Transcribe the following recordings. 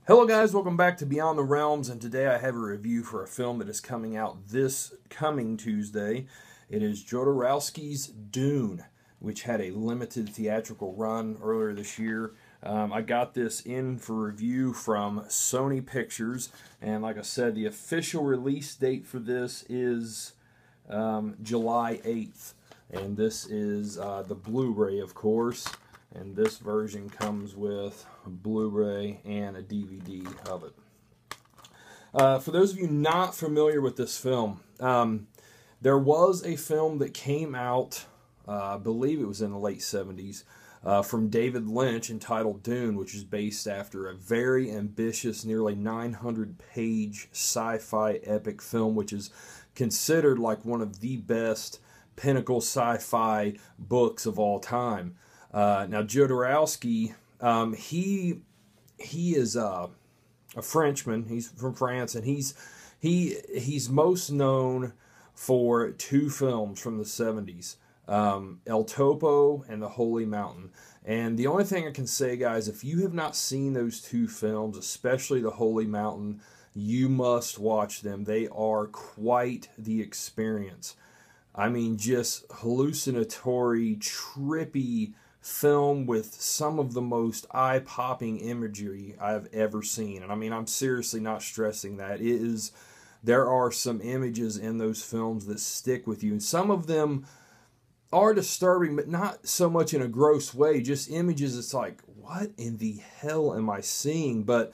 Hello guys, welcome back to Beyond the Realms, and today I have a review for a film that is coming out this coming Tuesday. It is Jodorowsky's Dune, which had a limited theatrical run earlier this year. I got this in for review from Sony Pictures, and like I said, the official release date for this is July 8th, and this is the Blu-ray, of course. And this version comes with a Blu-ray and a DVD of it. For those of you not familiar with this film, there was a film that came out, I believe it was in the late 70s, from David Lynch entitled Dune, which is based after a very ambitious, nearly 900-page sci-fi epic film, which is considered like one of the best pinnacle sci-fi books of all time. Now Jodorowsky, he is a Frenchman. He's from France, and he's most known for two films from the 70s, El Topo and The Holy Mountain. And the only thing I can say, guys, if you have not seen those two films, especially The Holy Mountain, you must watch them. They are quite the experience. I mean, just hallucinatory, trippy film with some of the most eye-popping imagery I've ever seen. And I mean, I'm seriously not stressing that. There are some images in those films that stick with you, and some of them are disturbing, but not so much in a gross way. Just images, it's like, what in the hell am I seeing? But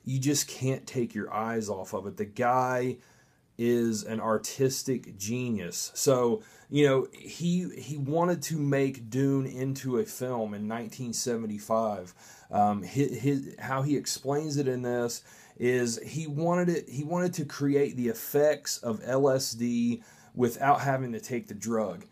you just can't take your eyes off of it. The guy is an artistic genius. So, you know, he wanted to make Dune into a film in 1975. How he explains it in this is he wanted to create the effects of LSD without having to take the drug.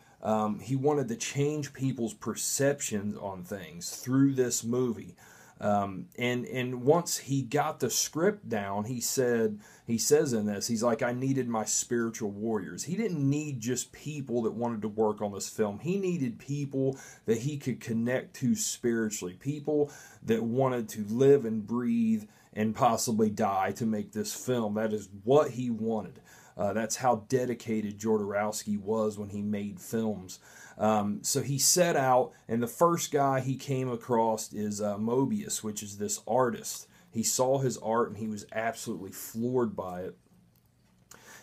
He wanted to change people's perceptions on things through this movie. And once he got the script down, he says in this, he's like, I needed my spiritual warriors. He didn't need just people that wanted to work on this film. He needed people that he could connect to spiritually, people that wanted to live and breathe and possibly die to make this film. That is what he wanted. That's how dedicated Jodorowsky was when he made films. So he set out, and the first guy he came across is Mobius, which is this artist. He saw his art, and he was absolutely floored by it.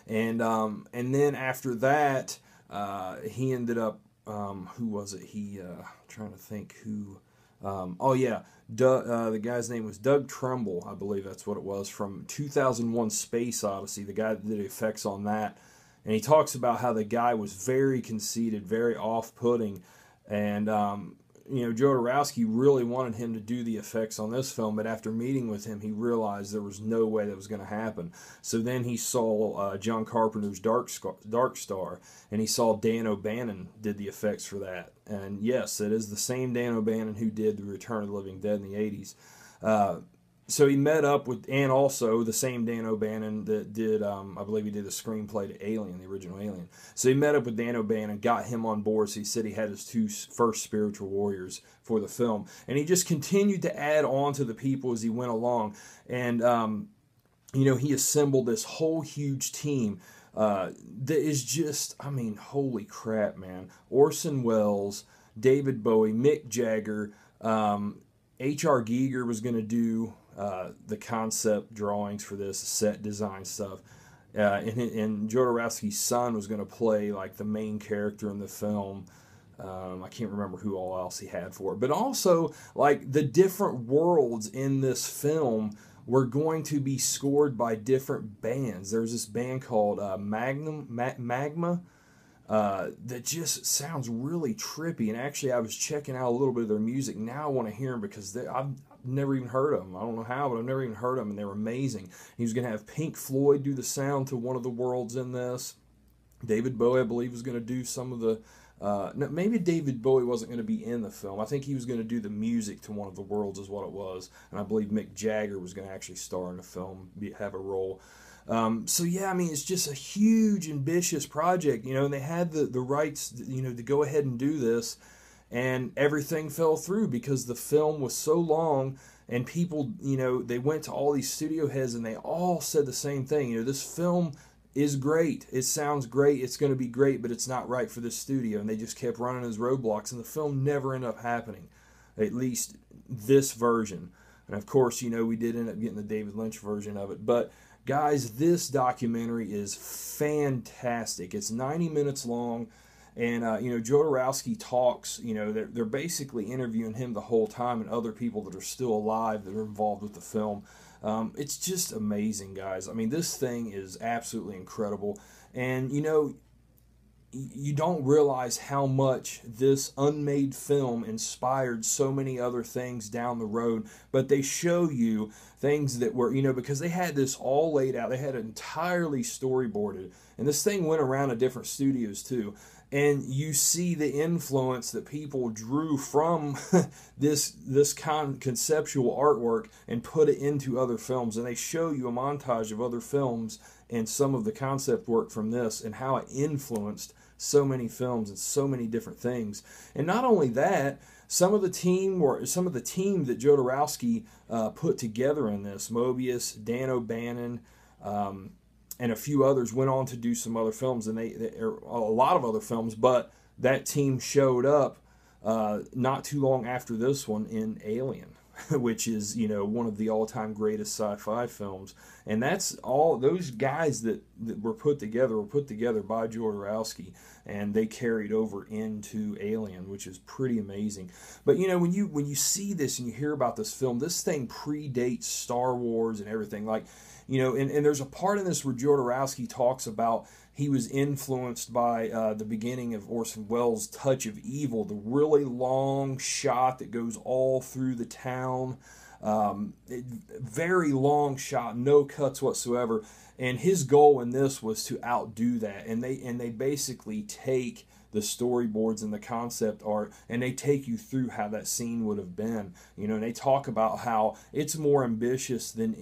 And then after that, he ended up, who was it? Trying to think who. Oh yeah, the guy's name was Doug Trumbull, I believe that's what it was, from 2001 Space Odyssey, the guy that did effects on that. And he talks about how the guy was very conceited, very off-putting, and you know, Jodorowsky really wanted him to do the effects on this film, but after meeting with him, he realized there was no way that was going to happen. So then he saw John Carpenter's Dark Star, and he saw Dan O'Bannon did the effects for that. And yes, it is the same Dan O'Bannon who did The Return of the Living Dead in the 80s. So he met up with, and also the same Dan O'Bannon that did, I believe he did the screenplay to Alien, the original Alien. So he met up with Dan O'Bannon, got him on board, so he said he had his two first spiritual warriors for the film. And he just continued to add on to the people as he went along. And, you know, he assembled this whole huge team that is just, I mean, holy crap, man. Orson Welles, David Bowie, Mick Jagger, H.R. Giger was going to do the concept drawings for this, set design stuff, and Jodorowsky's son was going to play like the main character in the film. I can't remember who all else he had for it, but also like the different worlds in this film were going to be scored by different bands. There's this band called Magma. That just sounds really trippy, and actually I was checking out a little bit of their music. Now I want to hear them because I've never even heard of them. I don't know how, but I've never even heard of them, and they're amazing. He was going to have Pink Floyd do the sound to one of the worlds in this. David Bowie, I believe, was going to do some of the... no, maybe David Bowie wasn't going to be in the film. I think he was going to do the music to one of the worlds is what it was, and I believe Mick Jagger was going to actually star in the film, have a role. So yeah, I mean, it's just a huge, ambitious project, you know, and they had the rights, you know, to go ahead and do this, and everything fell through because the film was so long And people, you know, they went to all these studio heads and they all said the same thing. You know, this film is great. It sounds great. It's going to be great, but it's not right for this studio. And they just kept running as roadblocks, and the film never ended up happening, at least this version. And of course, you know, we did end up getting the David Lynch version of it. But guys, this documentary is fantastic. It's 90 minutes long. And, you know, Jodorowsky talks, you know, they're basically interviewing him the whole time and other people that are still alive that are involved with the film. It's just amazing, guys. I mean, this thing is absolutely incredible. And, you know, you don't realize how much this unmade film inspired so many other things down the road, but they show you things that were, you know, because they had this all laid out. They had it entirely storyboarded, and this thing went around to different studios too. And you see the influence that people drew from this conceptual artwork and put it into other films. And they show you a montage of other films and some of the concept work from this and how it influenced so many films and so many different things. And not only that, some of the team that Jodorowsky put together in this, Mobius, Dan O'Bannon, and a few others went on to do some other films, and a lot of other films, but that team showed up not too long after this one in Alien, which is, you know, one of the all-time greatest sci-fi films. And that's all those guys that were put together by Jodorowsky, and they carried over into Alien, which is pretty amazing. But you know, when you see this and you hear about this film, this thing predates Star Wars and everything. Like, you know, and there's a part in this where Jodorowsky talks about he was influenced by the beginning of Orson Welles' Touch of Evil, the really long shot that goes all through the town. Very long shot, no cuts whatsoever. And his goal in this was to outdo that. And they basically take the storyboards and the concept art, and they take you through how that scene would have been. You know, and they talk about how it's more ambitious than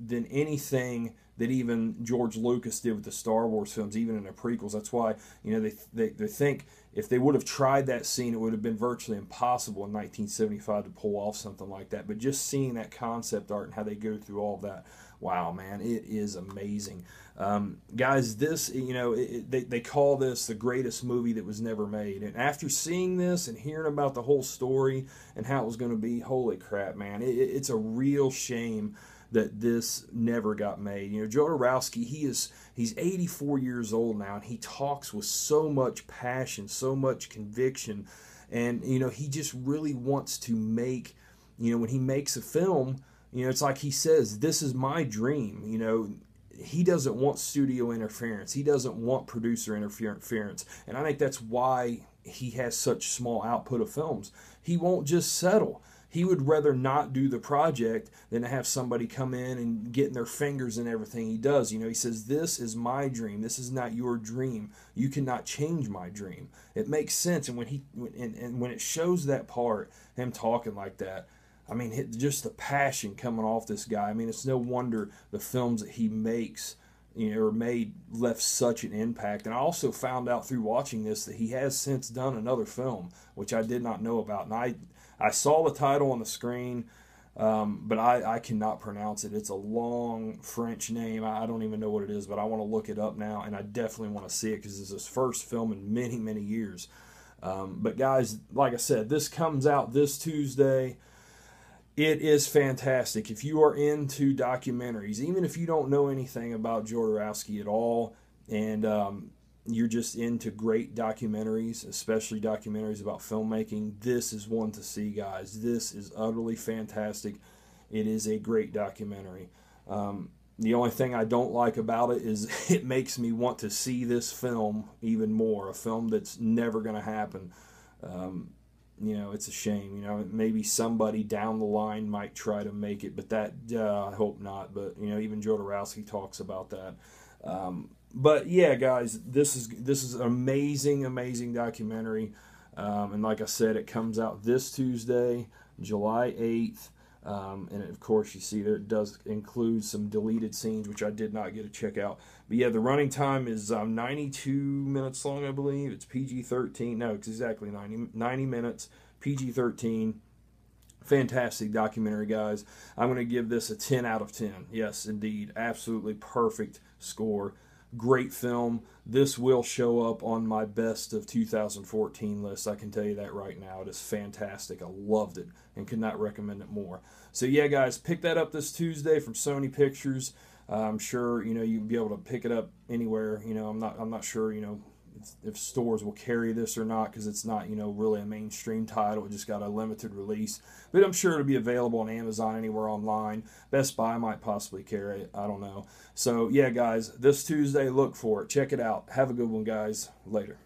anything that even George Lucas did with the Star Wars films, even in the prequels. That's why, you know, they think if they would have tried that scene, it would have been virtually impossible in 1975 to pull off something like that. But just seeing that concept art and how they go through all of that, wow, man, it is amazing. Guys, this, you know, they call this the greatest movie that was never made. And after seeing this and hearing about the whole story and how it was going to be, holy crap, man, it's a real shame that this never got made. You know, Jodorowsky, he's 84 years old now, and he talks with so much passion, so much conviction, and, you know, he just really wants to make, you know, when he makes a film, you know, it's like he says, this is my dream. You know, he doesn't want studio interference. He doesn't want producer interference. And I think that's why he has such small output of films. He won't just settle. He would rather not do the project than to have somebody come in and getting their fingers in everything he does. You know, he says, this is my dream. This is not your dream. You cannot change my dream. It makes sense. And when it shows that part, him talking like that, I mean, just the passion coming off this guy. I mean, it's no wonder the films that he makes, you know, or made, left such an impact. And I also found out through watching this that he has since done another film, which I did not know about. And I saw the title on the screen, but I cannot pronounce it. It's a long French name. I don't even know what it is, but I want to look it up now, and I definitely want to see it because it's his first film in many, many years. But guys, like I said, this comes out this Tuesday. It is fantastic. If you are into documentaries, even if you don't know anything about Jodorowsky at all, and you're just into great documentaries, especially documentaries about filmmaking, this is one to see, guys. This is utterly fantastic. It is a great documentary. The only thing I don't like about it is it makes me want to see this film even more, a film that's never going to happen. You know, it's a shame. You know, maybe somebody down the line might try to make it, but that, I hope not. But, you know, even Jodorowsky talks about that. But yeah, guys, this is an amazing, amazing documentary. And like I said, it comes out this Tuesday, July 8th. And of course, you see there it does include some deleted scenes, which I did not get to check out. But yeah, the running time is 92 minutes long, I believe. It's PG-13. No, it's exactly 90 minutes, PG-13. Fantastic documentary, guys. I'm going to give this a 10 out of 10. Yes, indeed. Absolutely perfect score. Great film. This will show up on my best of 2014 list. I can tell you that right now. It is fantastic. I loved it and could not recommend it more. So yeah, guys, pick that up this Tuesday from Sony Pictures. I'm sure you'll be able to pick it up anywhere. I'm not sure if stores will carry this or not, because it's not really a mainstream title. It just got a limited release, but I'm sure it'll be available on Amazon, anywhere online. Best Buy might possibly carry it, I don't know. So yeah, guys, this Tuesday, look for it, check it out. Have a good one, guys. Later.